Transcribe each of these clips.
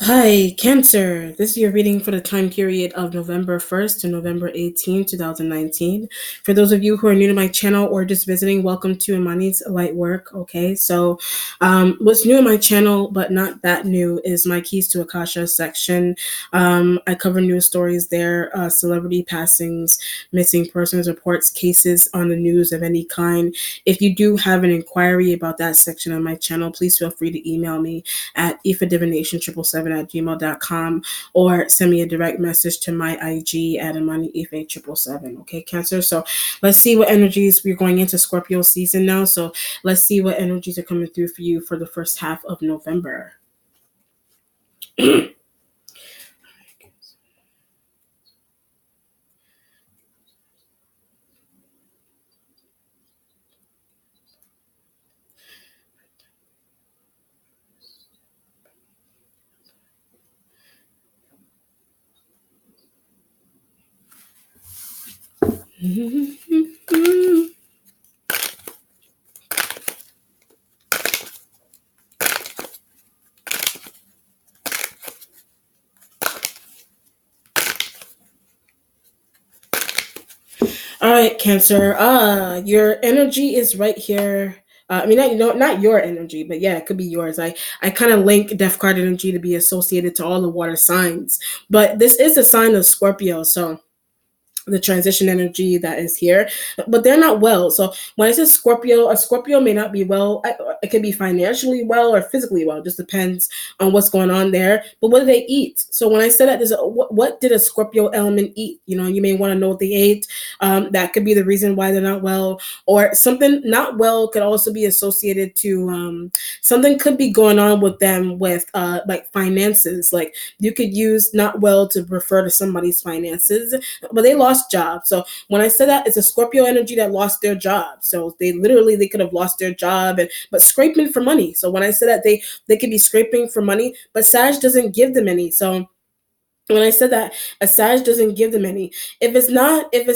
Hi, Cancer. This is your reading for the time period of November 1st to November 18th, 2019. For those of you who are new to my channel or just visiting, welcome to Imani's Light Work. Okay, so what's new in my channel, but not that new, is my Keys to Akasha section. I cover news stories there, celebrity passings, missing persons reports, cases on the news of any kind. If you do have an inquiry about that section on my channel, please feel free to email me at ifadivination777@gmail.com or send me a direct message to my IG at imaniife777. Okay, Cancer. So let's see what energies we're going into Scorpio season now. So let's see what energies are coming through for you for the first half of November. All right, Cancer. Your energy is right here. I mean, not your energy, but yeah, it could be yours. I kind of link Death card energy to be associated to all the water signs, but this is a sign of Scorpio, so the transition energy that is here, but they're not well. So when I say Scorpio, a Scorpio may not be well. It could be financially well or physically well. It just depends on what's going on there. But what do they eat? So when I said that, what did a Scorpio element eat? You may want to know what they ate. That could be the reason why they're not well, or something not well could also be associated to something could be going on with them with like finances. Like you could use not well to refer to somebody's finances, but they lost jobs. So when I said that, it's a Scorpio energy that lost their job. So they could have lost their job and but scraping for money. So when I said that they could be scraping for money, but Sag doesn't give them any. So when I said that, a Sag doesn't give them any. If it's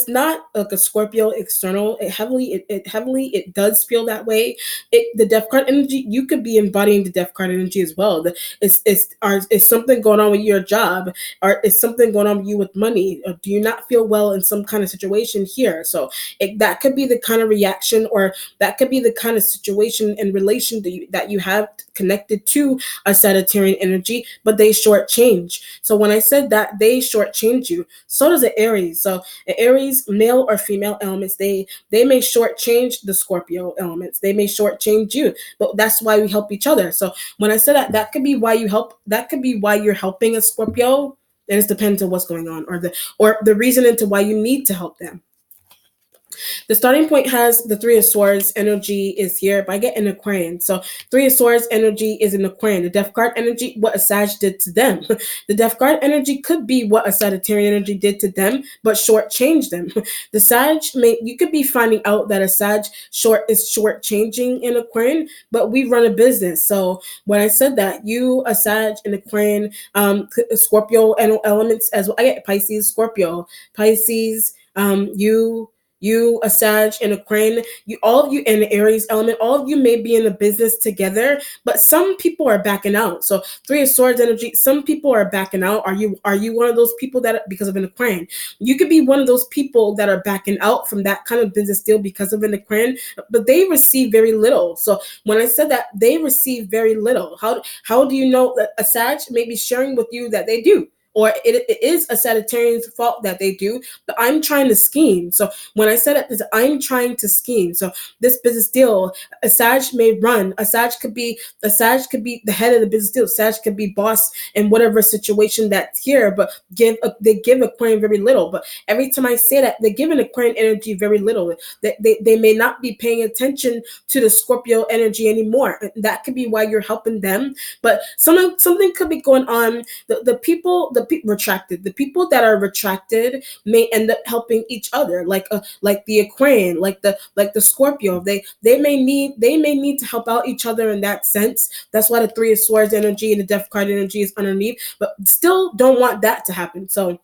not like a Scorpio external, it does feel that way. The Death card energy, you could be embodying the Death card energy as well. Is something going on with your job, or is something going on with you with money? Or do you not feel well in some kind of situation here? So that could be the kind of reaction, or that could be the kind of situation in relation that you have connected to a Sagittarian energy, but they shortchange. So when I said that they shortchange you, so does the Aries. So the Aries, male or female elements, they may shortchange the Scorpio elements. They may shortchange you, but that's why we help each other. So when I said that, that could be why you help. That could be why you're helping a Scorpio. And it depends on what's going on, or the reason into why you need to help them. The starting point has the Three of Swords energy is here, but I get an Aquarian. So Three of Swords energy is an Aquarian. The Death card energy, what a Sag did to them. The Death card energy could be what a Sagittarian energy did to them, but shortchanged them. The you could be finding out that a Sag is shortchanging an Aquarian, but we run a business. So when I said that, you, a Sag, an Aquarian, Scorpio elements as well. I get Pisces, Scorpio, Pisces, you, a Sag, and a Crane, all of you, and the Aries element, all of you may be in a business together, but some people are backing out. So Three of Swords energy, some people are backing out. Are you one of those people that, because of an Aquarian? You could be one of those people that are backing out from that kind of business deal because of an Aquarian, but they receive very little. So when I said that, they receive very little. How do you know that a Sag may be sharing with you that they do? Or it is a Sagittarian's fault that they do, but I'm trying to scheme. So when I said it, I'm trying to scheme. So this business deal, a Sag may run. A Sag could be the head of the business deal. Sag could be boss in whatever situation that's here, but they give Aquarian very little. But every time I say that, they give an Aquarian energy very little. They may not be paying attention to the Scorpio energy anymore. That could be why you're helping them. But something could be going on. The people retracted. The people that are retracted may end up helping each other, like the Aquarian, like the Scorpio. They may need to help out each other in that sense. That's why the Three of Swords energy and the Death card energy is underneath, but still don't want that to happen. So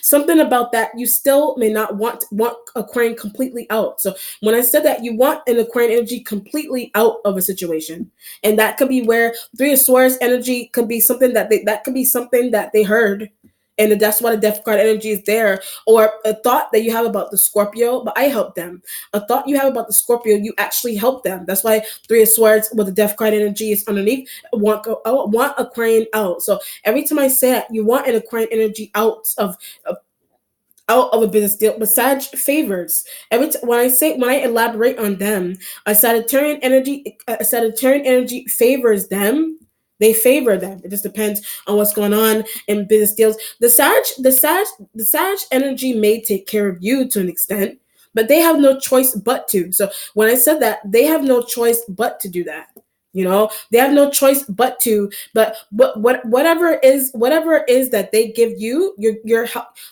Something about that you still may not want Aquarian completely out. So when I said that you want an Aquarian energy completely out of a situation, and that could be where Three of Swords energy could be something that could be something that they heard. And that's why the death card energy is there, or a thought that you have about the Scorpio, but I help them. A thought you have about the Scorpio, you actually help them. That's why Three of Swords with the death card energy is underneath. I want Aquarian out. So every time I say that, you want an Aquarian energy out of a business deal. But Sag favors when I elaborate on them, a Sagittarian energy favors them. They favor them. It just depends on what's going on in business deals. The Sag energy may take care of you to an extent, but they have no choice but to. So when I said that, they have no choice but to do that. They have no choice but to. But whatever it is that they give you,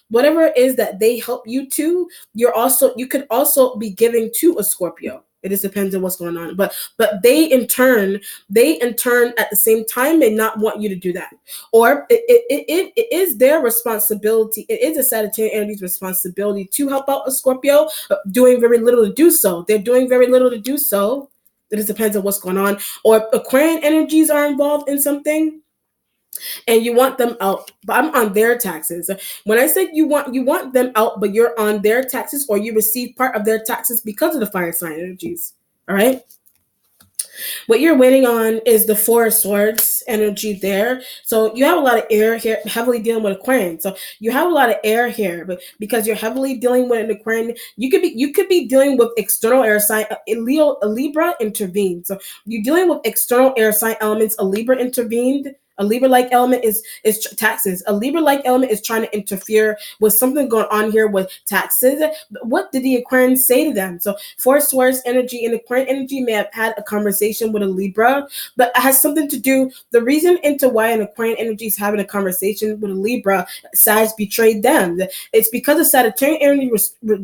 whatever it is that they help you to, you could also be giving to a Scorpio. It just depends on what's going on. But they in turn at the same time may not want you to do that. Or it is their responsibility. It is a Sagittarian energy's responsibility to help out a Scorpio, doing very little to do so. They're doing very little to do so. It just depends on what's going on. Or Aquarian energies are involved in something, and you want them out, but I'm on their taxes. When I said you want them out, but you're on their taxes, or you receive part of their taxes because of the fire sign energies. All right. What you're waiting on is the Four of Swords energy there. So you have a lot of air here, heavily dealing with Aquarian. So you have a lot of air here, but because you're heavily dealing with an Aquarian, you could be dealing with external air sign. A Libra intervened. So you're dealing with external air sign elements. A Libra intervened. A Libra-like element is taxes. A Libra-like element is trying to interfere with something going on here with taxes. But what did the Aquarians say to them? So Four Swords energy and Aquarian energy may have had a conversation with a Libra, but it has something to do. The reason into why an Aquarian energy is having a conversation with a Libra, Sag betrayed them. It's because a Sagittarian energy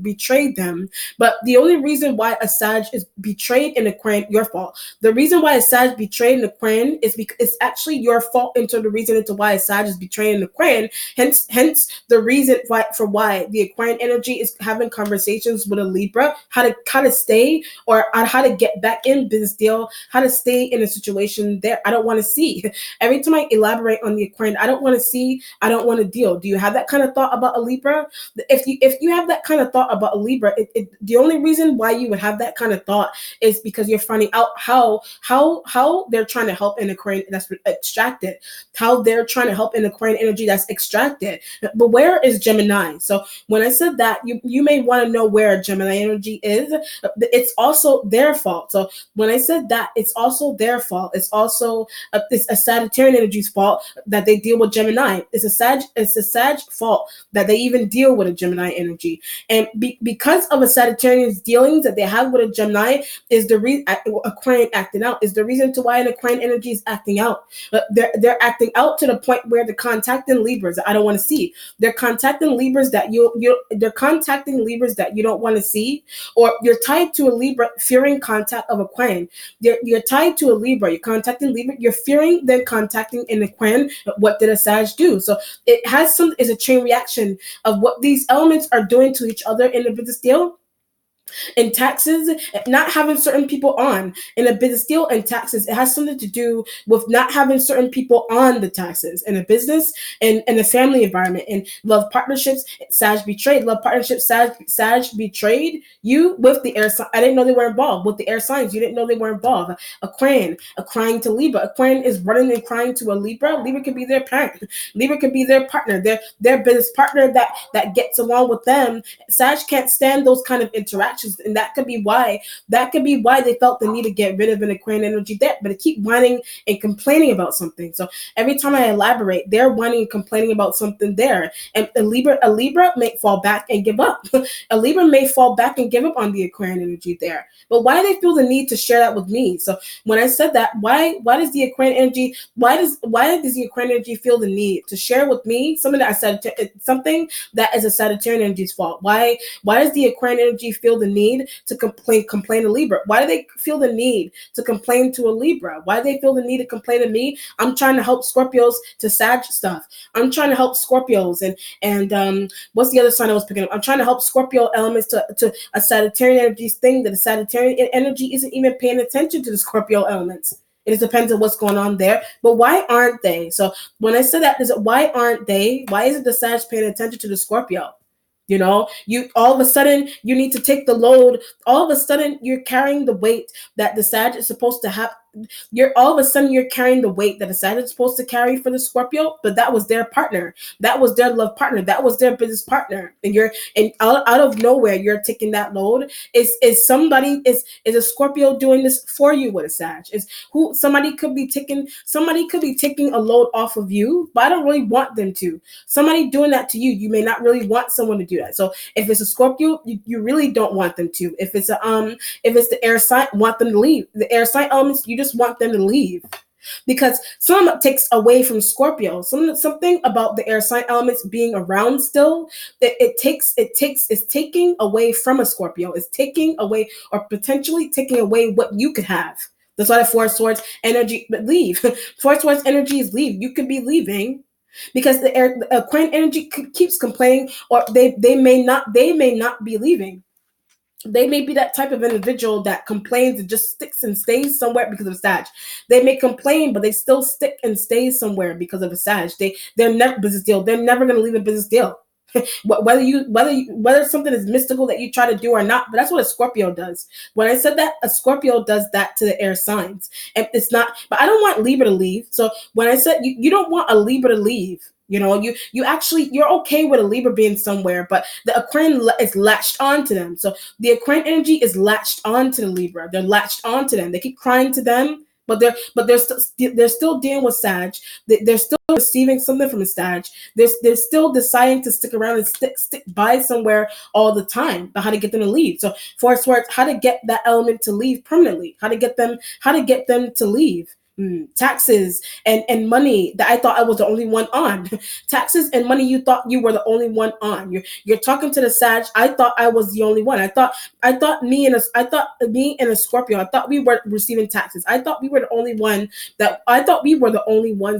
betrayed them. But the only reason why a Sag is betrayed in Aquarian, your fault. The reason why a Sag betrayed an Aquarian is because it's actually your fault into the reason into why a Sag is betraying an Aquarian. Hence the reason why the Aquarian energy is having conversations with a Libra, how to stay, or on how to get back in business deal, how to stay in a situation there. I don't want to see. Every time I elaborate on the Aquarian, I don't want to see, I don't want to deal. Do you have that kind of thought about a Libra? If you have that kind of thought about a Libra, the only reason why you would have that kind of thought is because you're finding out how they're trying to help an Aquarian that's extracted, how they're trying to help an Aquarian energy that's extracted. But where is Gemini? So when I said that, you may want to know where Gemini energy is. It's also their fault. So when I said that, it's also their fault. It's a Sagittarian energy's fault that they deal with Gemini. It's a Sag fault that they even deal with a Gemini energy. And because of a Sagittarian's dealings that they have with a Gemini, is the reason Aquarian acting out, is the reason to why an Aquarian energy is acting out. They're acting out to the point where they're contacting Libras that I don't want to see. They're contacting Libras that they're contacting Libras that you don't want to see, or you're tied to a Libra fearing contact of Aquarian. You're tied to a Libra. You're contacting Libra. You're fearing them contacting an Aquarian. What did a Sag do? So is a chain reaction of what these elements are doing to each other in the business deal. And taxes, not having certain people on in a business deal, and taxes, it has something to do with not having certain people on the taxes in a business and in a family environment. And love partnerships, Sag betrayed. Love partnerships, Sag betrayed you with the air sign. I didn't know they were involved with the air signs. You didn't know they were involved. Aquarian, a crying to Libra. Aquarian is running and crying to a Libra. Libra could be their parent. Libra could be their partner, their business partner that gets along with them. Sag can't stand those kind of interactions, and that could be why they felt the need to get rid of an Aquarian energy there. But they keep whining and complaining about something. So every time I elaborate, they're whining and complaining about something there. And a Libra may fall back and give up. A Libra may fall back and give up on the Aquarian energy there. But why do they feel the need to share that with me? So when I said that, why does the Aquarian energy feel the need to share with me something that I said, something that is a Sagittarian energy's fault? Why does the Aquarian energy feel the need to complain to Libra? Why do they feel the need to complain to a Libra? Why do they feel the need to complain to me? I'm trying to help Scorpios to Sag stuff. I'm trying to help Scorpios and what's the other sign I was picking up? I'm trying to help Scorpio elements to a Sagittarian energies thing that a Sagittarian energy isn't even paying attention to the Scorpio elements. It just depends on what's going on there. But why aren't they? So when I said that, is it why aren't they? Why isn't the Sag paying attention to the Scorpio? You know, you all of a sudden you need to take the load. All of a sudden you're carrying the weight that the Sag is supposed to have. You're all of a sudden you're carrying the weight that the Sag is supposed to carry for the Scorpio, but that was their partner, that was their love partner, that was their business partner, and you're and out of nowhere you're taking that load. Is a Scorpio doing this for you with a Sag? Is who somebody could be taking a load off of you, but I don't really want them to. Somebody doing that to you, you may not really want someone to do that. So if it's a Scorpio, you really don't want them to. If it's the air sign, want them to leave. The air sign elements, you just want them to leave. Because some takes away from Scorpio. Something about the air sign elements being around still, it's taking away from a Scorpio. It's taking away or potentially taking away what you could have. That's why the Four of Swords energy, but leave. Four of Swords energy is leave. You could be leaving because the Aquarian energy keeps complaining, or they may not be leaving. They may be that type of individual that complains and just sticks and stays somewhere because of Sag. They may complain, but they still stick and stay somewhere because of a Sag. They're never business deal. They're never going to leave a business deal. Whether something is mystical that you try to do or not, but that's what a Scorpio does. When I said that, a Scorpio does that to the air signs, and it's not. But I don't want Libra to leave. So when I said you don't want a Libra to leave, you know, you're okay with a Libra being somewhere, but the Aquarian is latched onto them. So the Aquarian energy is latched onto the Libra. They're latched onto them. They keep crying to them, but they're still dealing with Sag. They're still receiving something from a Sag. They're still deciding to stick around and stick by somewhere all the time. But how to get them to leave? So Four of Swords, how to get that element to leave permanently? How to get them to leave? Taxes and money that I thought I was the only one on. Taxes and money, you thought you were the only one on. You're talking to the Sag. I thought I was the only one. I thought me and a Scorpio, I thought we were receiving taxes. I thought we were the only ones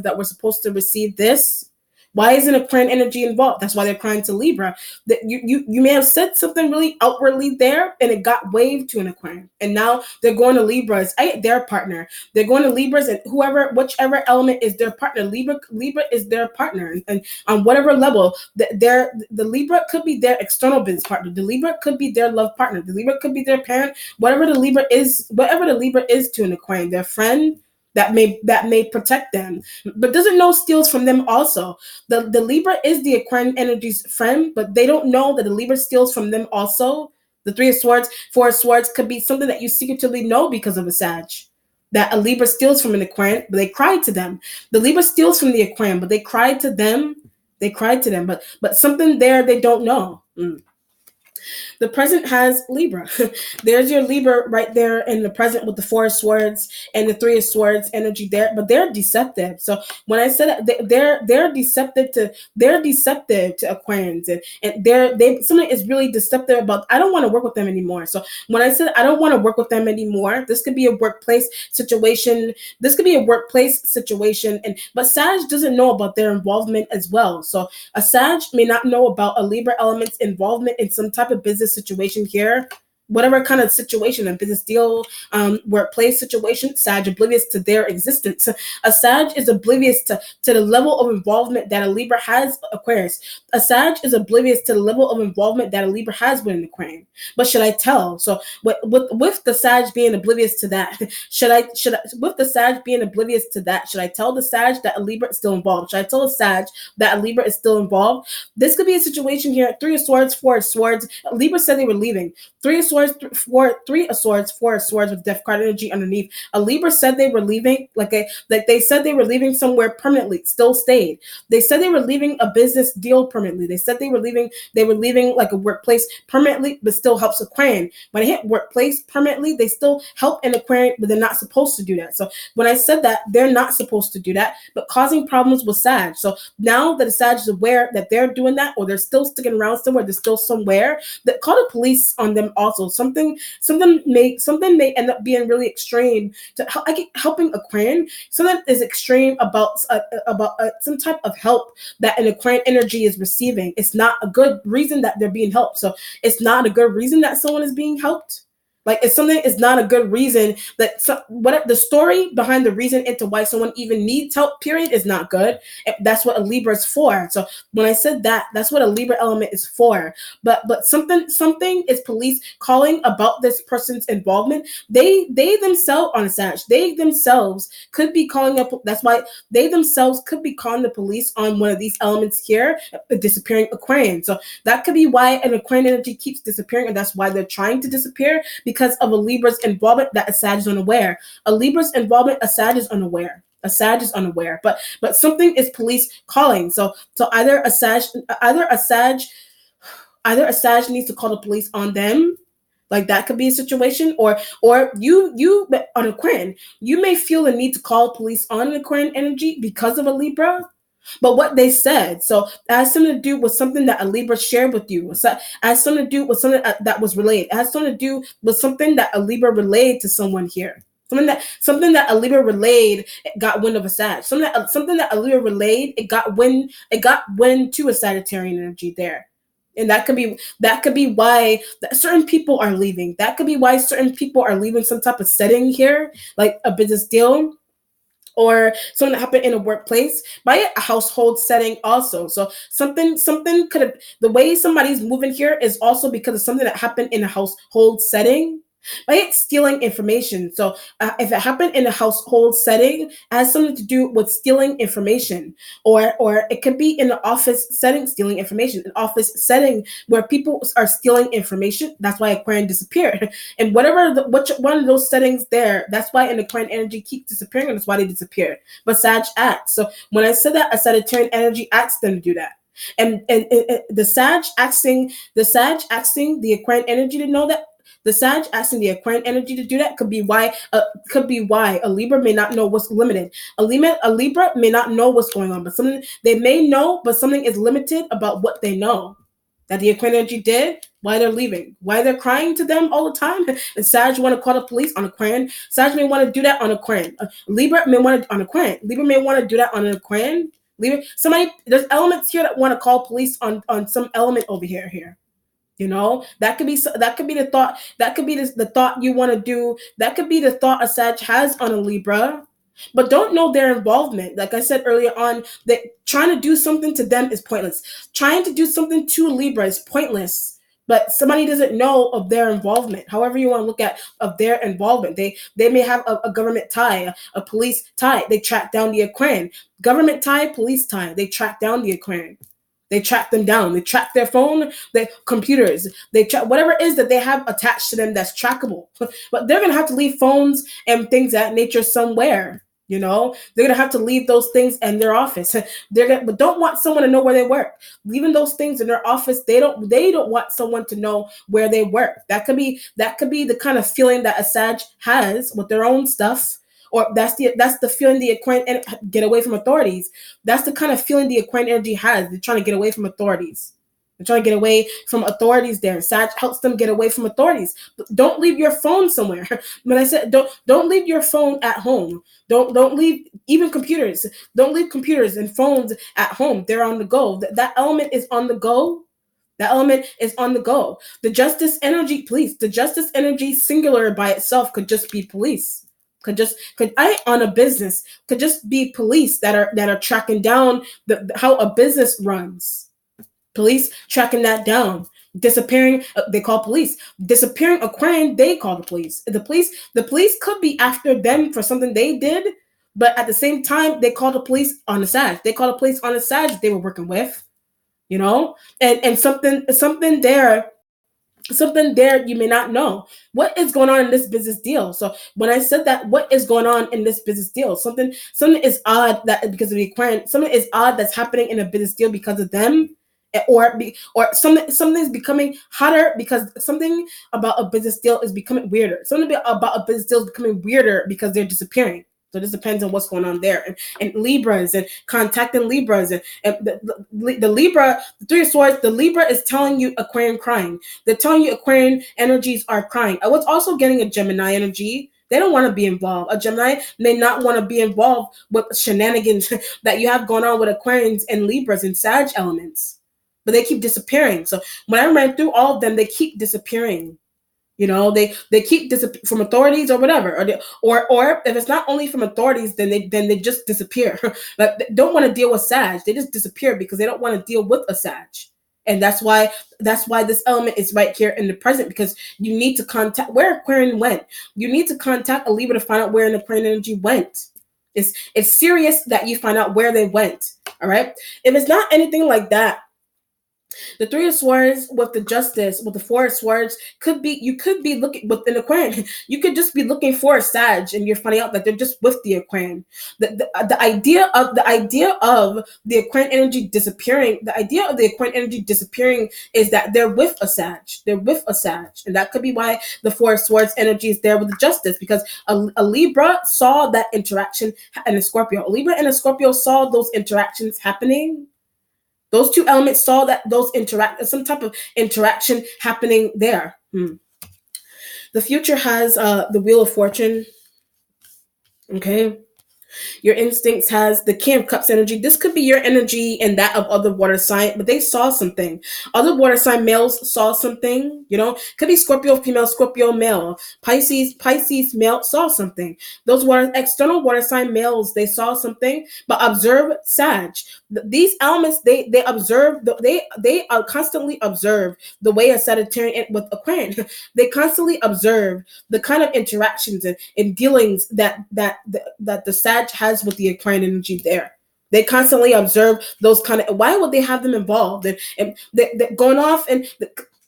that were supposed to receive this. Why isn't Aquarian energy involved? That's why they're crying to Libra. That you may have said something really outwardly there, and it got waved to an Aquarian, and now they're going to Libras. Their partner. They're going to Libras, and whichever element is their partner. Libra is their partner, and on whatever level, the Libra could be their external business partner. The Libra could be their love partner. The Libra could be their parent. Whatever the Libra is to an Aquarian, their friend. That may protect them, but doesn't know steals from them also. The Libra is the Aquarian energy's friend, but they don't know that the Libra steals from them also. The Three of Swords, Four of Swords could be something that you secretively know because of a Sag. That a Libra steals from an Aquarian, but they cried to them. The Libra steals from the Aquarian, but they cried to them. But something there they don't know. The present has Libra. There's your Libra right there in the present with the Four of Swords and the Three of Swords energy there, but they're deceptive. So when I said that, they're deceptive to Aquarians, and something is really deceptive about. I don't want to work with them anymore. So when I said I don't want to work with them anymore, this could be a workplace situation. But Sag doesn't know about their involvement as well. So a Sag may not know about a Libra element's involvement in some type of business situation here, whatever kind of situation, a business deal, workplace situation. Sag oblivious to their existence. A Sag is oblivious to the level of involvement that a Libra has. Aquarius. A Sag is oblivious to the level of involvement that a Libra has with an Aquarian. But should I tell? So with the Sag being oblivious to that, should I with the Sag being oblivious to that, should I tell the Sag that a Libra is still involved? Should I tell the Sag that a Libra is still involved? This could be a situation here. Three of Swords, Four of Swords. Libra said they were leaving. Three of Swords, Four of Swords with Death card energy underneath. A Libra said they were leaving, like they said they were leaving somewhere permanently, still stayed. They said they were leaving a business deal permanently. They said they were leaving like a workplace permanently, but still helps Aquarian. When I hit workplace permanently, they still help an Aquarian, but they're not supposed to do that. So when I said that, they're not supposed to do that, but causing problems with Sag. So now that the Sag is aware that they're doing that, or they're still sticking around somewhere, they're still somewhere, that call the police on them also. also. Something may end up being really extreme to helping Aquarian. Something is extreme about some type of help that an Aquarian energy is receiving. It's not a good reason that they're being helped. So it's not a good reason that someone is being helped. Like if something is not a good reason that what the story behind the reason into why someone even needs help, period, is not good. That's what a Libra is for. So when I said that, that's what a Libra element is for. But something is police calling about this person's involvement. They themselves on a Sag, they themselves could be calling up. That's why they themselves could be calling the police on one of these elements here, a disappearing Aquarian. So that could be why an Aquarian energy keeps disappearing, and that's why they're trying to disappear, because of a Libra's involvement that a Sag is unaware. A Libra's involvement, a Sag is unaware. A Sag is unaware. But something is police calling. So either a Sag needs to call the police on them. Like that could be a situation, or you on Aquarian, you may feel the need to call police on an Aquarian energy because of a Libra. But what they said, so it has something to do with something that a Libra shared with you. So it has something to do with something that was relayed. It has something to do with something that a Libra relayed to someone here. Something that a Libra relayed, it got wind of a Sag. Something that a Libra relayed, it got wind to a Sagittarian energy there. And that could be why certain people are leaving. That could be why certain people are leaving some type of setting here, like a business deal, or something that happened in a workplace, by a household setting also. So something could have, the way somebody's moving here is also because of something that happened in a household setting, by it stealing information. So if it happened in a household setting, it has something to do with stealing information, or it could be in an office setting, stealing information, an office setting where people are stealing information. That's why Aquarian disappeared. And which one of those settings there, that's why an Aquarian energy keeps disappearing, and that's why they disappeared. But Sag acts. So when I said that, a Sagittarian energy asks them to do that. And the Sag asking the Aquarian energy to know that, the Sag asking the Aquarian energy to do that could be why a Libra may not know what's limited. A Libra may not know what's going on, but something they may know, but something is limited about what they know that the Aquarian energy did, why they're leaving, why they're crying to them all the time. And Sag want to call the police on Aquarian. Sag may want to do that on Aquarian. Libra may want to on Aquarian. Libra may want to do that on an Aquarian. Libra, there's elements here that want to call police on some element over here. That could be the thought. That could be the thought you want to do. That could be the thought a Sag has on a Libra, but don't know their involvement. Like I said earlier on, that trying to do something to them is pointless. Trying to do something to Libra is pointless. But somebody doesn't know of their involvement. However you want to look at of their involvement, they may have a government tie, a police tie. They track down the Aquarian. Government tie, police tie. They track down the Aquarian. They track them down. They track their phone, their computers. They track whatever it is that they have attached to them that's trackable. But they're gonna have to leave phones and things of that nature somewhere. They're gonna have to leave those things in their office. But don't want someone to know where they work. Leaving those things in their office, they don't want someone to know where they work. That could be the kind of feeling that a Sag has with their own stuff. Or that's the feeling the Aquarian get away from authorities. That's the kind of feeling the Aquarian energy has. They're trying to get away from authorities. They're trying to get away from authorities there. Sag helps them get away from authorities. But don't leave your phone somewhere. When I said don't leave your phone at home. Don't leave even computers. Don't leave computers and phones at home. They're on the go. That element is on the go. That element is on the go. The justice energy, police. The justice energy singular by itself could just be police. Could on a business could just be police that are tracking down how a business runs. Police tracking that down. Disappearing, they call police. Disappearing Aquarian, they call the police. The police could be after them for something they did, but at the same time, they call the police on the Sag. They call the police on the Sag they were working with. And something there you may not know what is going on in this business deal. So when I said that, what is going on in this business deal, something is odd that because of the Aquarian, something is odd that's happening in a business deal because of them, or something is becoming hotter because something about a business deal is becoming weirder. Something about a business deal is becoming weirder because they're disappearing. So this depends on what's going on there. And Libras and contacting Libras and the Libra, the Three of Swords, the Libra is telling you Aquarian crying. They're telling you Aquarian energies are crying. I was also getting a Gemini energy. They don't want to be involved. A Gemini may not want to be involved with shenanigans that you have going on with Aquarians and Libras and Sag elements. But they keep disappearing. So when I ran through all of them, they keep disappearing. They keep from authorities or whatever, or if it's not only from authorities, then they just disappear. Like they don't want to deal with Sag, they just disappear because they don't want to deal with a Sag, and that's why this element is right here in the present, because you need to contact where Aquarian went. You need to contact a Libra to find out where an Aquarian energy went. It's serious that you find out where they went. All right, if it's not anything like that. The Three of Swords with the Justice, with the Four of Swords, you could be looking with an Aquarian. You could just be looking for a Sag, and you're finding out that they're just with the Aquarian. The idea of the Aquarian energy disappearing. The idea of the Aquarian energy disappearing is that they're with a Sag. They're with a Sag, and that could be why the Four of Swords energy is there with the Justice, because a Libra saw that interaction, and a Scorpio. A Libra and a Scorpio saw those interactions happening. Those two elements saw that some type of interaction happening there. The future has the Wheel of Fortune. Okay. Your instincts has the King of Cups energy. This could be your energy and that of other water sign, but they saw something. Other water sign males saw something, could be Scorpio female, Scorpio male, Pisces male saw something. Those external water sign males, they saw something, but observe Sag. These elements, they observe, they constantly observe the way a Sagittarian with Aquarian, they constantly observe the kind of interactions and dealings that the Sag has with the Aquarian energy there. They constantly observe those kind of. Why would they have them involved? And they're going off, and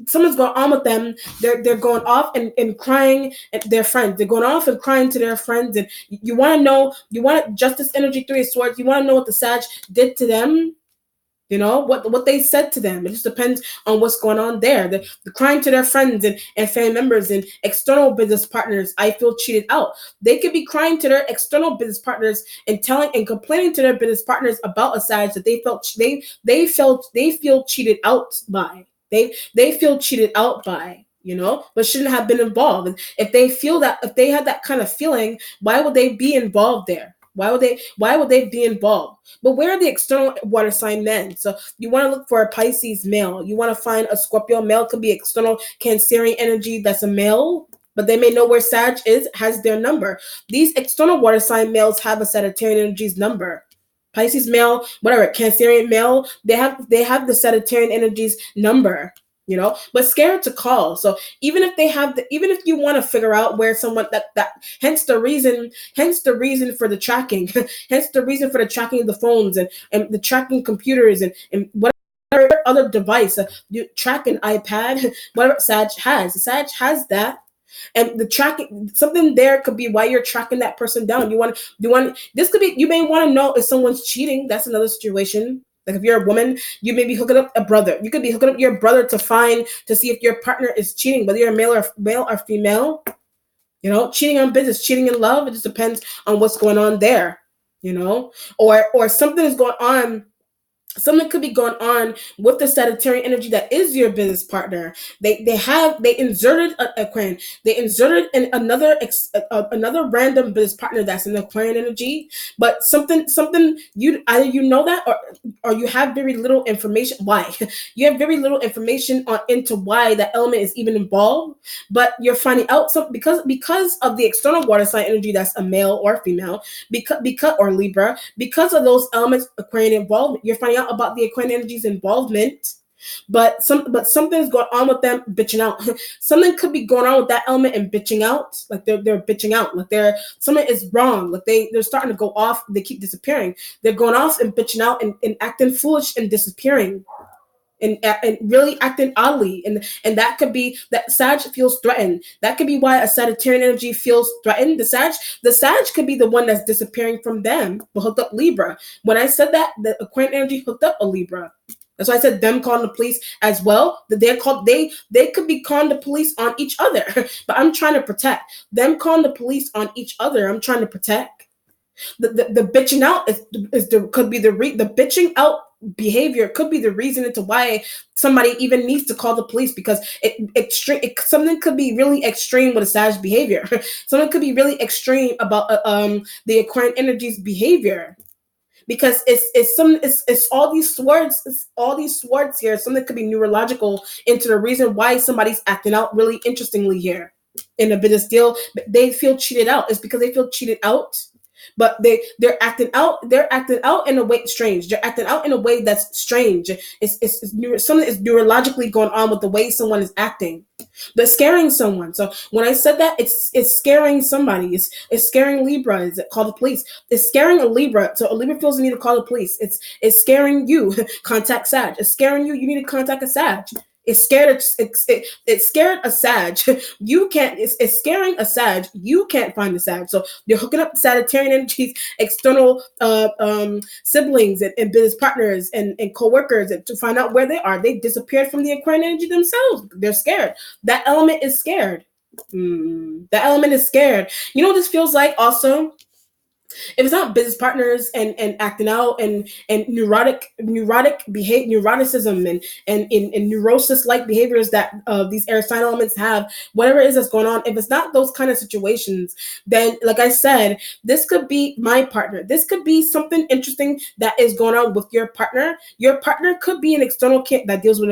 someone's going on with them. They're going off and crying at their friends. They're going off and crying to their friends. And you want to know. You want Justice energy, Three of Swords. You want to know what the Sag did to them. What they said to them. It just depends on what's going on there. The crying to their friends and family members and external business partners. I feel cheated out. They could be crying to their external business partners and telling and complaining to their business partners about a Sag that they feel cheated out by. They feel cheated out by. But shouldn't have been involved. If they had that kind of feeling, why would they be involved there? Why would they be involved? But where are the external water sign men? So you want to look for a Pisces male. You want to find a Scorpio male. Could be external Cancerian energy that's a male, but they may know where Sag has their number. These external water sign males have a Sagittarian energy's number. Pisces male, whatever, Cancerian male, they have the Sagittarian energy's number. But scared to call. So even if you want to figure out where someone that hence the reason for the tracking, hence the reason for the tracking of the phones and the tracking computers and whatever other device, you track an iPad, whatever Sag has that. And the tracking, something there could be why you're tracking that person down. This could be, you may want to know if someone's cheating. That's another situation. Like if you're a woman, you may be hooking up a brother. You could be hooking up your brother to see if your partner is cheating, whether you're male or female. Cheating on business, cheating in love. It just depends on what's going on there. Or something is going on. Something could be going on with the Sagittarian energy that is your business partner. They inserted an Aquarian. They inserted another random business partner that's an Aquarian energy. But something either you know that or you have very little information. Why? You have very little information into why that element is even involved. But you're finding out because of the external water sign energy that's a male or female, because or Libra, because of those elements Aquarian involvement, you're finding out about the Aquarian energy's involvement, but something's going on with them bitching out. Something could be going on with that element and bitching out, like they're bitching out, like something is wrong, like they're starting to go off. They keep disappearing. They're going off and bitching out and acting foolish and disappearing. And really acting oddly, and that could be that Sag feels threatened. That could be why a Sagittarian energy feels threatened. The Sag could be the one that's disappearing from them, but hooked up Libra. When I said that, the Aquarian energy hooked up a Libra. That's why I said them calling the police as well. That they could be calling the police on each other. But I'm trying to protect them calling the police on each other. I'm trying to protect. The bitching out could be the bitching out behavior could be the reason into why somebody even needs to call the police, because something could be really extreme with a Sag behavior. Something could be really extreme about the Aquarian energy's behavior, because it's all these swords, here. Something could be neurological into the reason why somebody's acting out really interestingly here in a business deal. They feel cheated out. It's because they feel cheated out, but they're acting out in a way strange. They're acting out in a way that's strange. Something is neurologically going on with the way someone is acting. They're scaring someone. So when I said that, it's scaring somebody. It's scaring Libra. Is it call the police? It's scaring a Libra. So a Libra feels the need to call the police. It's scaring you. Contact Sag. It's scaring you. You need to contact a Sag. It's scared a Sag. You can't. It's scaring a Sag. You can't find the Sag. So they're hooking up Sagittarian energies, external siblings and business partners and co-workers to find out where they are. They disappeared from the Aquarian energy themselves. They're scared. That element is scared. That element is scared. You know what this feels like also? If it's not business partners and acting out and neurotic behavior, neuroticism and neurosis like behaviors that these air sign elements have, whatever it is that's going on, if it's not those kind of situations, then like I said, this could be my partner. This could be something interesting that is going on with your partner. Your partner could be an external king that deals with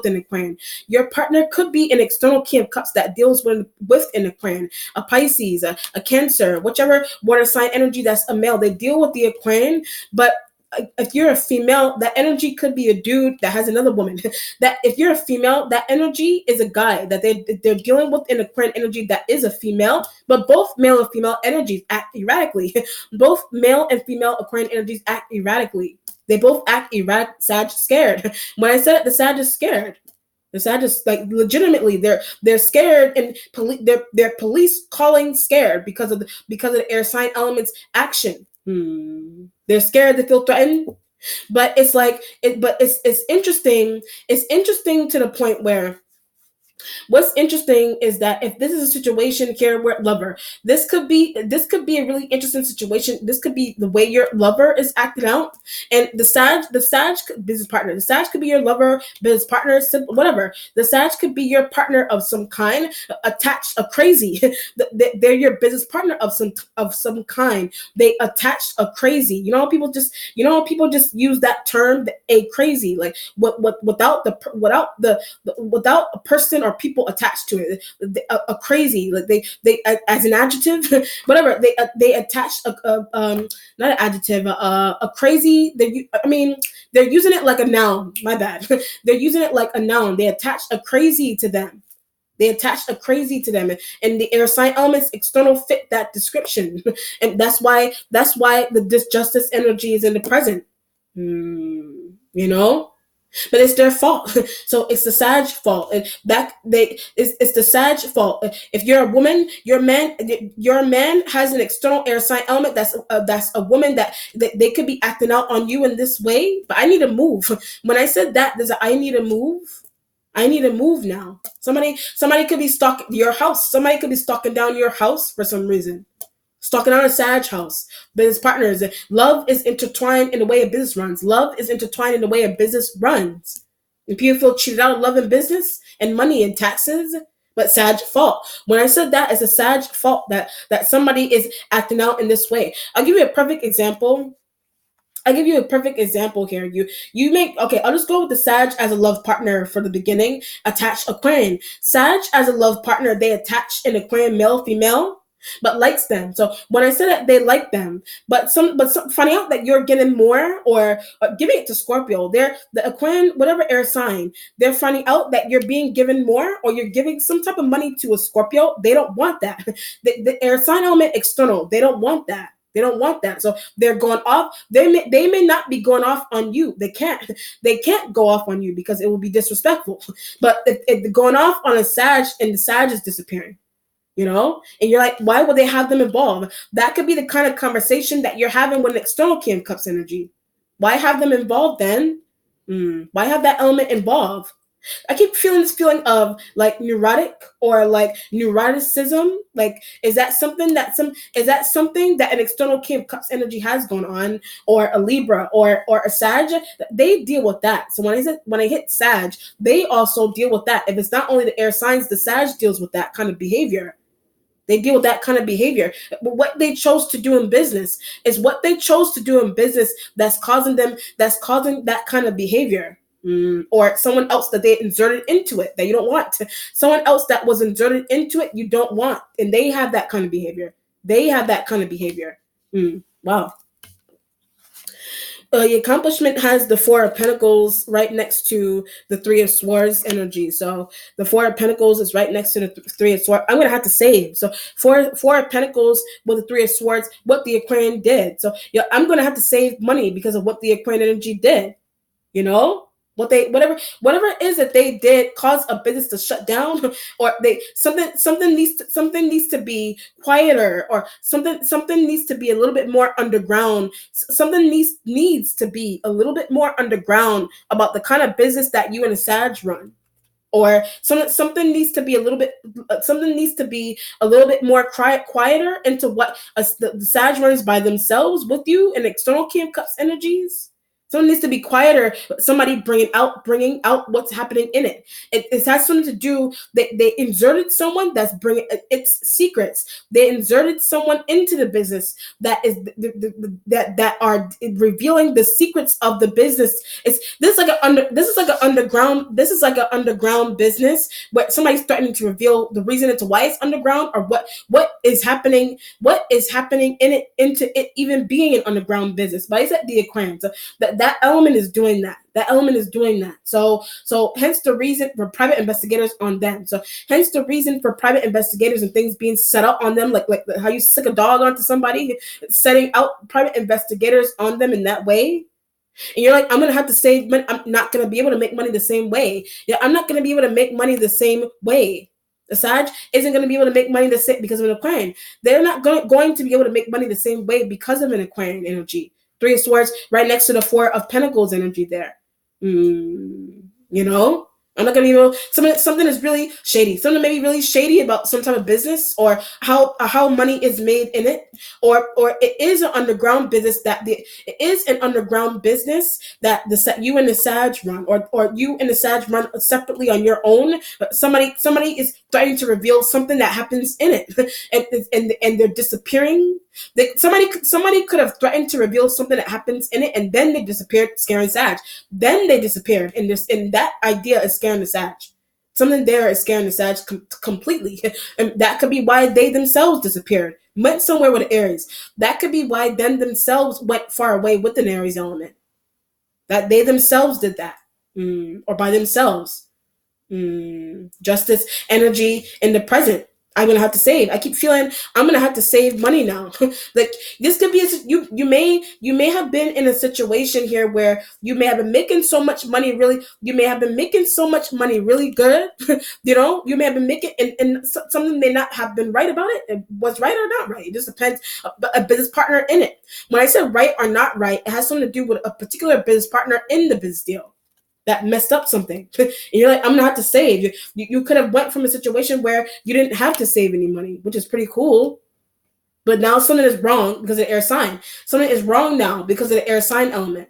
an Aquarian. Your partner could be an external king of cups that deals with an Aquarian, a Pisces, a Cancer, whichever water sign energy that's a male. They deal with the Aquarian, but if you're a female, that energy could be a dude that has another woman. That if you're a female, that energy is a guy that they're dealing with an Aquarian energy that is a female, but both male and female energies act erratically. Both male and female Aquarian energies act erratically. They both act erratic. Sag scared. When I said it, the Sag is scared. The Sag is like legitimately they're scared, and they're police calling scared because of the air sign elements action. They're scared, they feel threatened, but it's like it's interesting. It's interesting to the point where what's interesting is that if this is a situation here where lover, this could be a really interesting situation. This could be the way your lover is acting out, and the Sag business partner. The Sag could be your lover, business partner, whatever. The Sag could be your partner of some kind, attached, a crazy. They're your business partner of some kind. They attached a crazy. People just use that term, a crazy, like without a person or people attached to it. A crazy, like they as an adjective, whatever, they attach not an adjective, a crazy. They're using it like a noun. My bad. They're using it like a noun. They attach a crazy to them. And the air sign elements external fit that description, and that's why the disjustice energy is in the present. But it's their fault. So it's the Sag fault. It's the Sag fault. If you're a woman, your man has an external air sign element that's a woman that they could be acting out on you in this way. But I need to move. When I said that, there's I need to move. I need to move now. Somebody could be stalking your house. Somebody could be stalking down your house for some reason. Stalking on a Sag house. Business partners. Love is intertwined in the way a business runs. Love is intertwined in the way a business runs. And people feel cheated out of love and business and money and taxes. But Sag fault. When I said that, it's a Sag fault that somebody is acting out in this way. I'll give you a perfect example. Here. I'll just go with the Sag as a love partner for the beginning. Attach Aquarian. Sag as a love partner, they attach an Aquarian male, female, but likes them. So when I said that they like them, but finding out that you're getting more or giving it to Scorpio, they're the Aquarian, whatever air sign, they're finding out that you're being given more or you're giving some type of money to a Scorpio. They don't want that. The air sign element external, they don't want that. They don't want that. So they're going off. They may not be going off on you. They can't go off on you because it will be disrespectful. But if they're going off on a Sag and the Sag is disappearing, and you're like, why would they have them involved? That could be the kind of conversation that you're having with an external King of Cups energy. Why have them involved then? Why have that element involved? I keep feeling this feeling of like neurotic or like neuroticism. Like, is that something that an external King of Cups energy has going on, or a Libra or a Sag? They deal with that. So when I hit Sag, they also deal with that. If it's not only the air signs, the Sag deals with that kind of behavior. They deal with that kind of behavior. But what they chose to do in business is what they chose to do in business that's causing that kind of behavior. Or someone else that they inserted into it that you don't want. Someone else that was inserted into it you don't want. And they have that kind of behavior. They have that kind of behavior. Wow. The accomplishment has the Four of Pentacles right next to the Three of Swords energy. So the Four of Pentacles is right next to the Three of Swords. I'm gonna have to save. So Four of Pentacles with the Three of Swords, what the Aquarian did. So yeah, I'm gonna have to save money because of what the Aquarian energy did. You know, whatever it is that they did cause a business to shut down, or they something needs to be quieter, or something needs to be a little bit more underground. Something needs to be a little bit more underground about the kind of business that you and a Sag run. Or something needs to be a little bit something needs to be a little bit more quieter into what the Sag runs by themselves with you and external King of Cups energies. Someone needs to be quieter. Somebody bringing out what's happening in it. It has something to do. They inserted someone that's bringing its secrets. They inserted someone into the business that is that are revealing the secrets of the business. This is like an underground business where somebody's threatening to reveal the reason into why it's underground, or what is happening in it, into it even being an underground business. But I said the Aquarian. So that element is doing that. So hence the reason for private investigators on them. So hence the reason for private investigators and things being set up on them, like how you stick a dog onto somebody, setting out private investigators on them in that way. And you're like, I'm gonna have to save money. I'm not gonna be able to make money the same way. Yeah, I'm not gonna be able to make money the same way. The Sag isn't going to be able to make money the same because of an Aquarian. They're not going to be able to make money the same way because of an Aquarian energy. Three of Swords right next to the Four of Pentacles energy there. You know? I'm not gonna be able. Something is really shady. Something may be really shady about some type of business, or how money is made in it, or it is an underground business that you and the Sag run, or you and the Sag run separately on your own. But somebody is trying to reveal something that happens in it, and they're disappearing. Somebody could have threatened to reveal something that happens in it, and then they disappeared, scaring Sag. Then they disappeared, and that idea is scaring the Sag. Something there is scaring the Sag completely, and that could be why they themselves disappeared, went somewhere with Aries. That could be why them themselves went far away with an Aries element. That they themselves did that, or by themselves. Justice energy in the present. I'm gonna have to save. I keep feeling I'm gonna have to save money now. Like, this could be you may have been in a situation here where you may have been making so much money. Really, you may have been making so much money really good. You may have been making, and something may not have been right about it. It was right or not right. It just depends. A business partner in it. When I said right or not right, it has something to do with a particular business partner in the business deal that messed up something. And you're like, I'm gonna have to save. You could have went from a situation where you didn't have to save any money, which is pretty cool. But now something is wrong because of the air sign. Something is wrong now because of the air sign element.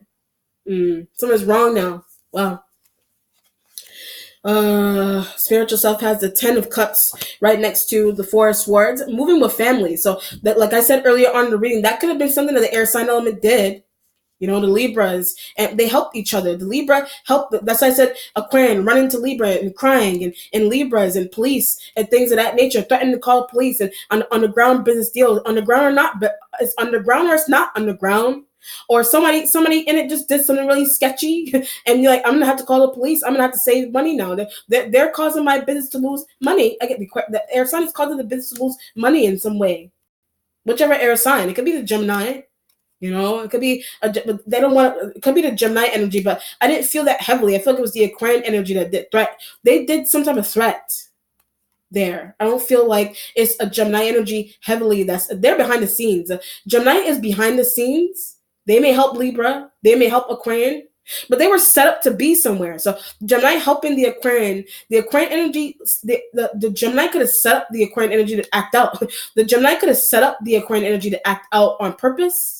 Something is wrong now. Wow. Spiritual self has the 10 of Cups right next to the Four of Swords. Moving with family. So that, like I said earlier on in the reading, that could have been something that the air sign element did. The Libras, and they help each other. The Libra help. That's why I said Aquarian running to Libra and crying, and Libras and police and things of that nature, threatening to call police, and on underground business deals, underground or not, but it's underground or it's not underground. Or somebody in it just did something really sketchy, and you're like, I'm gonna have to call the police. I'm gonna have to save money now. They're causing my business to lose money. I get the air sign is causing the business to lose money in some way. Whichever air sign, it could be the Gemini. It could be they don't want. It could be the Gemini energy, but I didn't feel that heavily. I feel like it was the Aquarian energy that did threat. They did some type of threat there. I don't feel like it's a Gemini energy heavily. They're behind the scenes. Gemini is behind the scenes. They may help Libra. They may help Aquarian. but they were set up to be somewhere. So Gemini helping the Aquarian energy, the Gemini could have set up the Aquarian energy to act out. The Gemini could have set up the Aquarian energy to act out on purpose.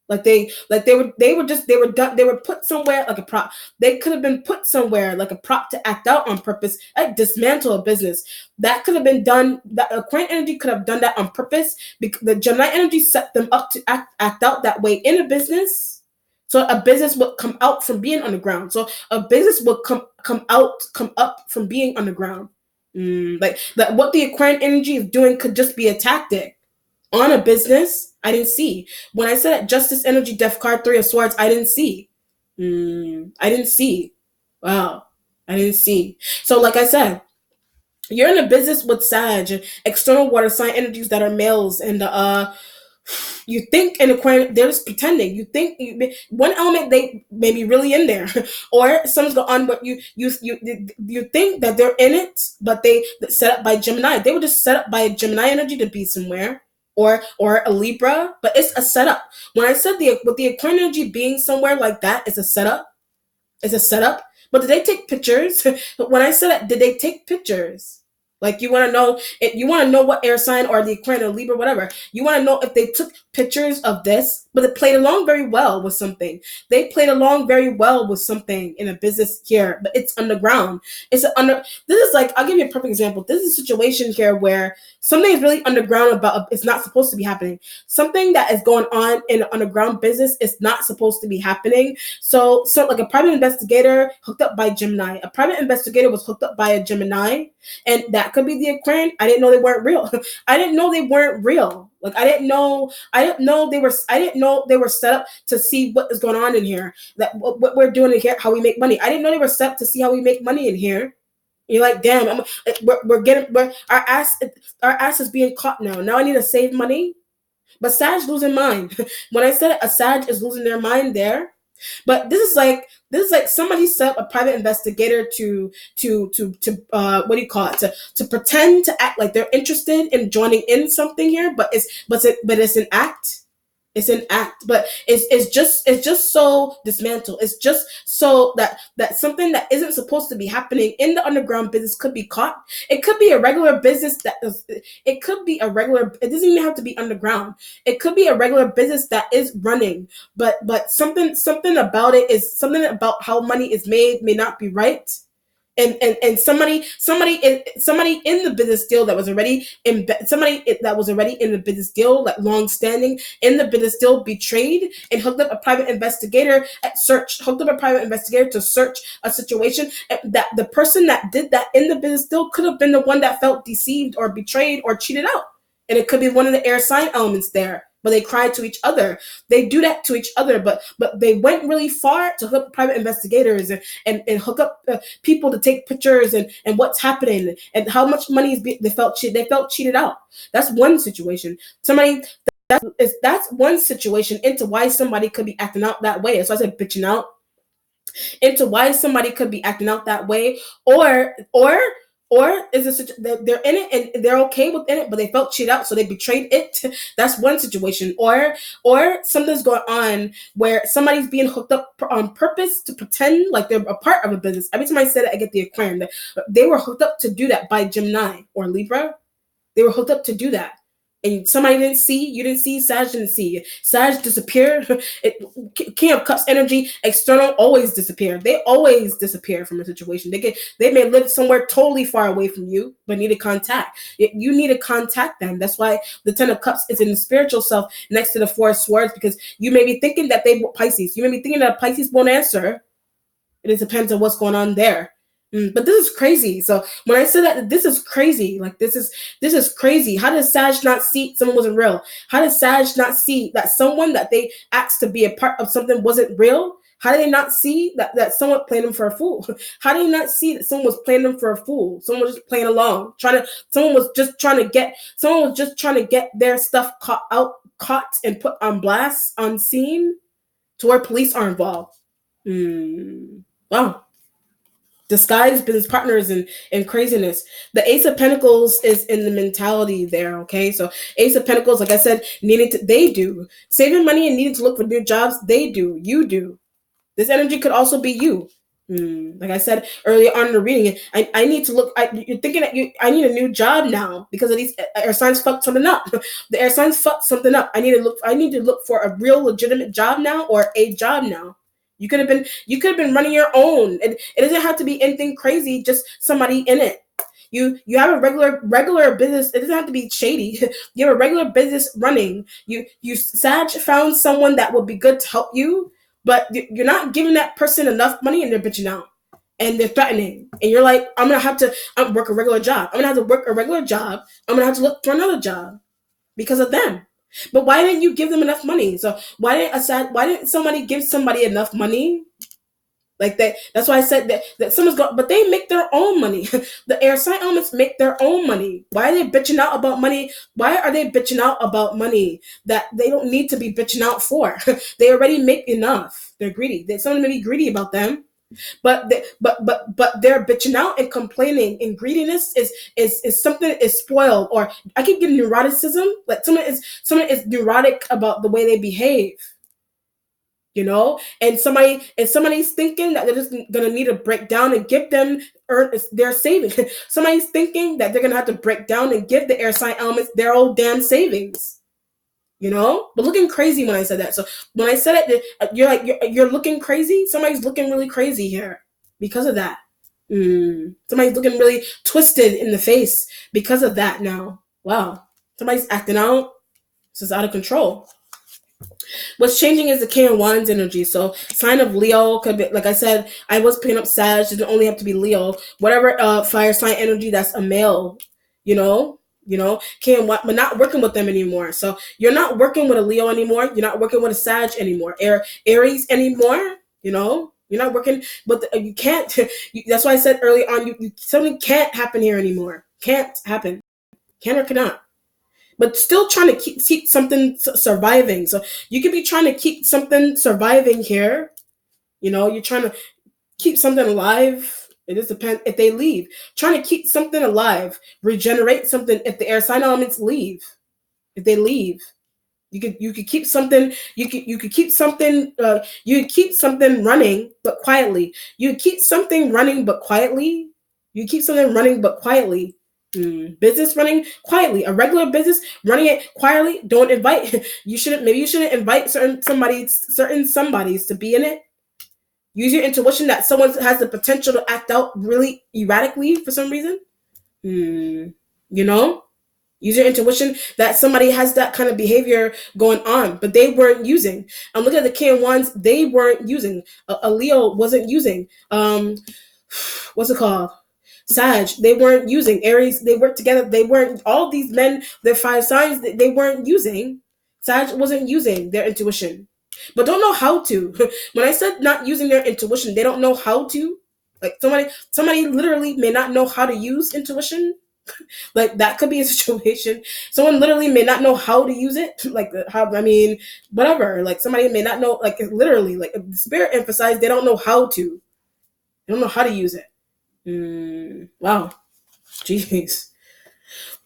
They were put somewhere like a prop. They could have been put somewhere like a prop to act out on purpose, like dismantle a business. That could have been done. That Aquarian energy could have done that on purpose because the Gemini energy set them up to act out that way in a business. So a business would come out from being underground. So a business would come up from being underground. Like that, what the Aquarian energy is doing could just be a tactic on a business. I didn't see when I said that Justice Energy Death Card 3 of Swords. I didn't see. I didn't see. Wow, I didn't see. So like I said, you're in a business with Sag and external water sign energies that are males, and you think in Aquarian they're just pretending. You think one element they may be really in there, or something's going on, but you think that they're in it, but they set up by Gemini. They were just set up by a Gemini energy to be somewhere, or a Libra, but it's a setup. When I said with the Aquarian energy being somewhere like that, it's a setup. It's a setup. But did they take pictures? When I said it, did they take pictures? Like you want to know if you want to know what air sign or the Aquarian or Libra, whatever. You want to know if they took pictures of this, but it played along very well with something. They played along very well with something in a business here, but it's underground. It's under. This is like I'll give you a perfect example. This is a situation here where something is really underground about. It's not supposed to be happening. Something that is going on in an underground business is not supposed to be happening. So like a private investigator hooked up by Gemini. A private investigator was hooked up by a Gemini, and that could be the Aquarian. I didn't know they weren't real. I didn't know they weren't real. Like I didn't know they were set up to see what is going on in here. That what we're doing in here, how we make money. I didn't know they were set up to see how we make money in here. You're like, damn, our ass is being caught now. Now I need to save money. But Sag losing mind. When I said a Sag is losing their mind there. But this is like somebody set up a private investigator to what do you call it, to pretend to act like they're interested in joining in something here, but it's an act. It's an act, but it's just so dismantled. It's just so that something that isn't supposed to be happening in the underground business could be caught. It could be a regular business it could be a regular. It doesn't even have to be underground. It could be a regular business that is running, but something about it is something about how money is made may not be right. And somebody in the business deal that was already that was already in the business deal, like long standing in the business deal, betrayed and hooked up a private investigator to search a situation. That the person that did that in the business deal could have been the one that felt deceived or betrayed or cheated out, and it could be one of the air sign elements there. But they cried to each other. They do that to each other, but they went really far to hook up private investigators and hook up people to take pictures and what's happening and how much money they felt cheated out. That's one situation. That's one situation into why somebody could be acting out that way. So I said bitching out, into why somebody could be acting out that way, or is it they're in it and they're okay within it, but they felt cheated out, so they betrayed it. That's one situation. Or something's going on where somebody's being hooked up on purpose to pretend like they're a part of a business. Every time I say that, I get the Aquarian. They were hooked up to do that by Gemini or Libra. They were hooked up to do that. And somebody didn't see, you didn't see, Sag didn't see. Sag disappeared. King of Cups energy, external, always disappear. They always disappear from a situation. They may live somewhere totally far away from you, but need to contact. You need to contact them. That's why the Ten of Cups is in the spiritual self next to the Four of Swords, because you may be thinking that they Pisces. You may be thinking that Pisces won't answer. It depends on what's going on there. But this is crazy. So when I said that, this is crazy. Like this is crazy. How did Sag not see someone wasn't real? How did Sag not see that someone that they asked to be a part of something wasn't real? How did they not see that someone played them for a fool? How did they not see that someone was playing them for a fool? Someone was just playing along, someone was just trying to get their stuff caught and put on blast, on scene, to where police are involved. Wow. Disguised business partners and craziness. The Ace of Pentacles is in the mentality there, okay? So Ace of Pentacles, like I said, they do. Saving money and needing to look for new jobs, they do. You do. This energy could also be you. Like I said earlier on in the reading, I need to look. You're thinking that I need a new job now because of these air signs fucked something up. The air signs fucked something up. I need to look. I need to look for a real legitimate job now or a job now. You could have been running your own. It doesn't have to be anything crazy. Just somebody in it. You have a regular business. It doesn't have to be shady. You have a regular business running. You Sag found someone that would be good to help you, but you're not giving that person enough money, and they're bitching out and they're threatening, and you're like, I'm gonna have to work a regular job. I'm gonna have to work a regular job. I'm gonna have to look for another job because of them. But why didn't you give them enough money? So why didn't somebody give somebody enough money like that? That's why I said that someone's got, but they make their own money. The air sign elements make their own money. Why are they bitching out about money? Why are they bitching out about money that they don't need to be bitching out for? They already make enough. They're greedy. Someone may be greedy about them, but they're bitching out and complaining. And greediness is something that is spoiled, or I could give neuroticism. Like someone is neurotic about the way they behave, and somebody's thinking that they're just gonna need to break down and give them their savings. Somebody's thinking that they're gonna have to break down and give the air sign elements their old damn savings. But looking crazy when I said that. So when I said it, you're like you're looking crazy. Somebody's looking really crazy here because of that. Somebody's looking really twisted in the face because of that. Now, wow, somebody's acting out. This is out of control. What's changing is the King of Wands energy. So sign of Leo could be, like I said, I was picking up Sag. It doesn't only have to be Leo. Whatever fire sign energy that's a male, you know, King, but not working with them anymore. So you're not working with a Leo anymore. You're not working with a Sag anymore. Aries anymore. You're not working, but you can't. That's why I said early on, something can't happen here anymore. Can't happen. Can or cannot. But still trying to keep something surviving. So you could be trying to keep something surviving here. You're trying to keep something alive. It just depends if they leave. Trying to keep something alive, regenerate something if the air sign elements leave. If they leave. You could keep something. You could keep something. You could keep something running, but quietly. You keep something running, but quietly. You keep something running, but quietly. Business running quietly. A regular business running it quietly. Don't invite. Maybe you shouldn't invite certain somebodies to be in it. Use your intuition that someone has the potential to act out really erratically for some reason. You know. Use your intuition that somebody has that kind of behavior going on, but they weren't using. I'm looking at the King of Wands. They weren't using. A Leo wasn't using. What's it called? Sag. They weren't using. Aries. They worked together. They weren't. All these men, their five signs, they weren't using. Sag wasn't using their intuition, but don't know how to. When I said not using their intuition, they don't know how to. Like somebody literally may not know how to use intuition. Like that could be a situation. Someone literally may not know how to use it. Like how, I mean, whatever. Like somebody may not know. Like literally, like the spirit emphasized they don't know how to. They don't know how to use it. Wow, jeez.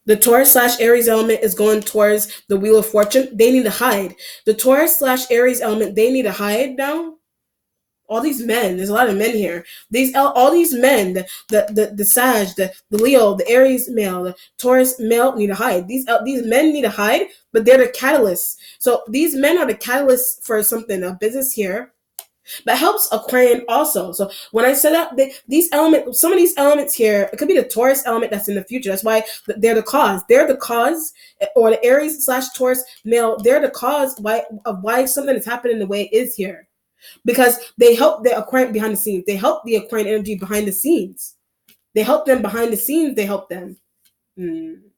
The Taurus/Aries element is going towards the Wheel of Fortune. They need to hide. The Taurus/Aries element, they need to hide now. All these men, there's a lot of men here. All these men, the Sag, the Leo, the Aries male, the Taurus male need to hide. These men need to hide, but they're the catalysts. So these men are the catalysts for something, a business here that helps Aquarian also. So when I said that, these elements, some of these elements here, it could be the Taurus element that's in the future. That's why they're the cause. They're the cause, or the Aries/Taurus male. They're the cause of why something is happening the way it is here. Because they help the Aquarian behind the scenes. They help the Aquarian energy behind the scenes. They help them behind the scenes. They help them.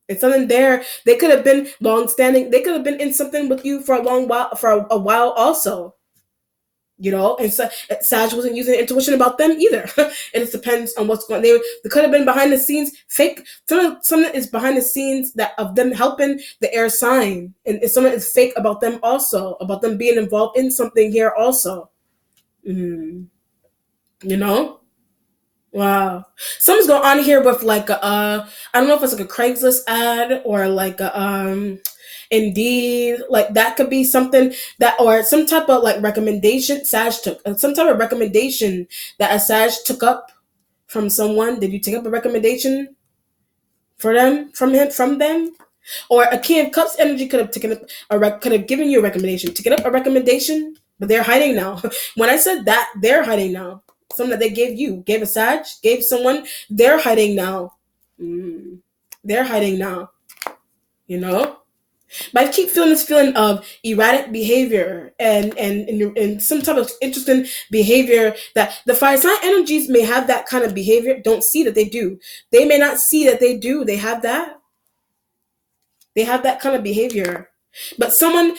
It's something there. They could have been long-standing. They could have been in something with you for a while also. And so Sag wasn't using intuition about them either. It just depends on what's going on. They could have been behind the scenes, fake. Something is behind the scenes that of them helping the air sign. And something is fake about them also, about them being involved in something here also. You know? Wow. Something's going on here with like I don't know if it's like a Craigslist ad or like Indeed, like that could be something that, or some type of like recommendation Sag took, some type of recommendation that a Sag took up from someone. Did you take up a recommendation for them, from them? Or a King of Cups energy could have taken up could have given you a recommendation, taken up a recommendation, but they're hiding now. When I said that, they're hiding now. Something that they gave a Sag, gave someone, they're hiding now. Mm. They're hiding now. You know. But I keep feeling this feeling of erratic behavior and some type of interesting behavior that the fire sign energies may have that kind of behavior. Don't see that they do. They may not see that they do. They have that. They have that kind of behavior. But someone,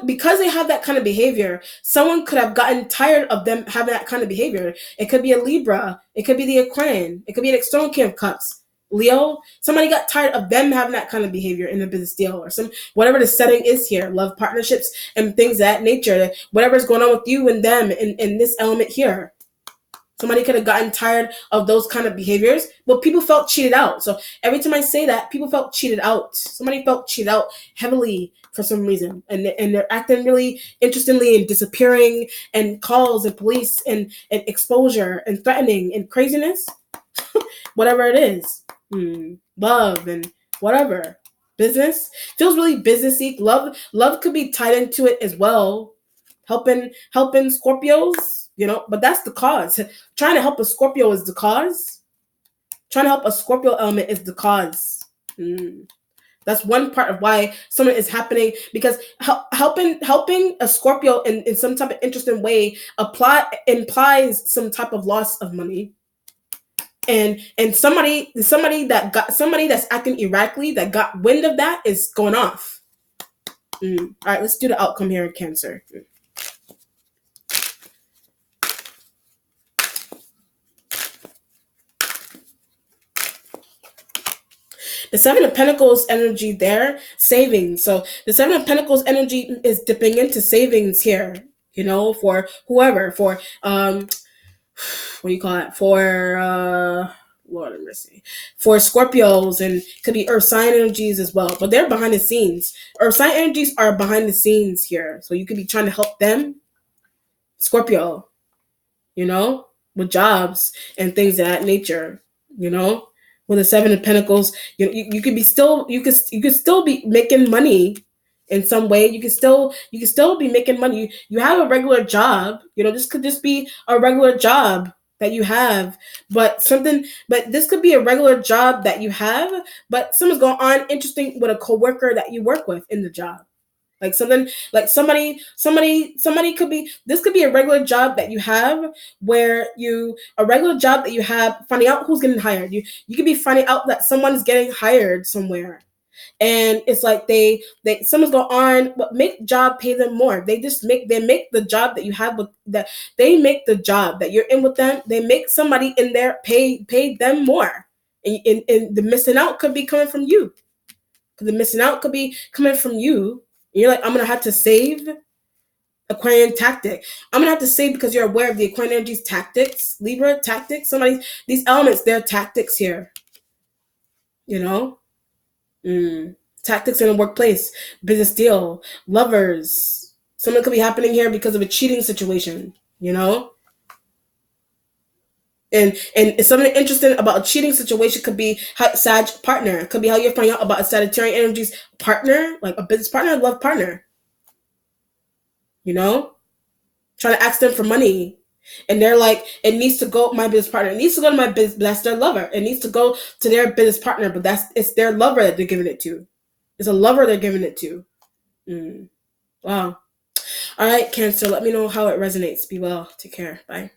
because they have that kind of behavior, someone could have gotten tired of them having that kind of behavior. It could be a Libra. It could be the Aquarian. It could be an external King of Cups. Leo, somebody got tired of them having that kind of behavior in a business deal or some whatever the setting is here, love partnerships and things of that nature. Whatever's going on with you and them in this element here. Somebody could have gotten tired of those kind of behaviors, but people felt cheated out. So every time I say that, people felt cheated out. Somebody felt cheated out heavily for some reason, and they're acting really interestingly and disappearing, and calls and police and exposure and threatening and craziness, whatever it is, love and whatever. Business feels really businessy. Love could be tied into it as well. Helping Scorpios, but that's the cause. Trying to help a Scorpio is the cause. Trying to help a Scorpio element is the cause. That's one part of why something is happening, because helping a Scorpio in some type of interesting way implies some type of loss of money. And somebody that's acting erratically that got wind of that is going off. All right, let's do the outcome here in Cancer. The Seven of Pentacles energy there, savings. So the Seven of Pentacles energy is dipping into savings here, for whoever, for what do you call it? For Lord have mercy. For Scorpios, and could be Earth sign energies as well. But they're behind the scenes. Earth sign energies are behind the scenes here. So you could be trying to help them. Scorpio, with jobs and things of that nature, with the Seven of Pentacles, you could be still you could still be making money in some way. You could still be making money. You have a regular job. This could just be a regular job that you have, but this could be a regular job that you have, but something's going on interesting with a coworker that you work with in the job. Like something, like somebody could be, this could be a regular job that you have finding out who's getting hired. You could be finding out that someone's getting hired somewhere. And it's like they someone's going on, but make job pay them more. They make the job that you have with that, they make the job that you're in with them, they make somebody in there pay them more. And the missing out could be coming from you. The missing out could be coming from you. You're like, I'm gonna have to save. Aquarian tactic. I'm gonna have to save because you're aware of the Aquarian energy's tactics. Libra tactics. These elements, they're tactics here. Tactics in a workplace, business deal, lovers. Something could be happening here because of a cheating situation. And it's something interesting about a cheating situation could be how Sag partner. It could be how you're finding out about a Sagittarian energy's partner, like a business partner, a love partner. Trying to ask them for money. And they're like, it needs to go, my business partner. It needs to go to my business, that's their lover. It needs to go to their business partner, but it's their lover that they're giving it to. It's a lover they're giving it to. Wow. All right, Cancer, let me know how it resonates. Be well. Take care. Bye.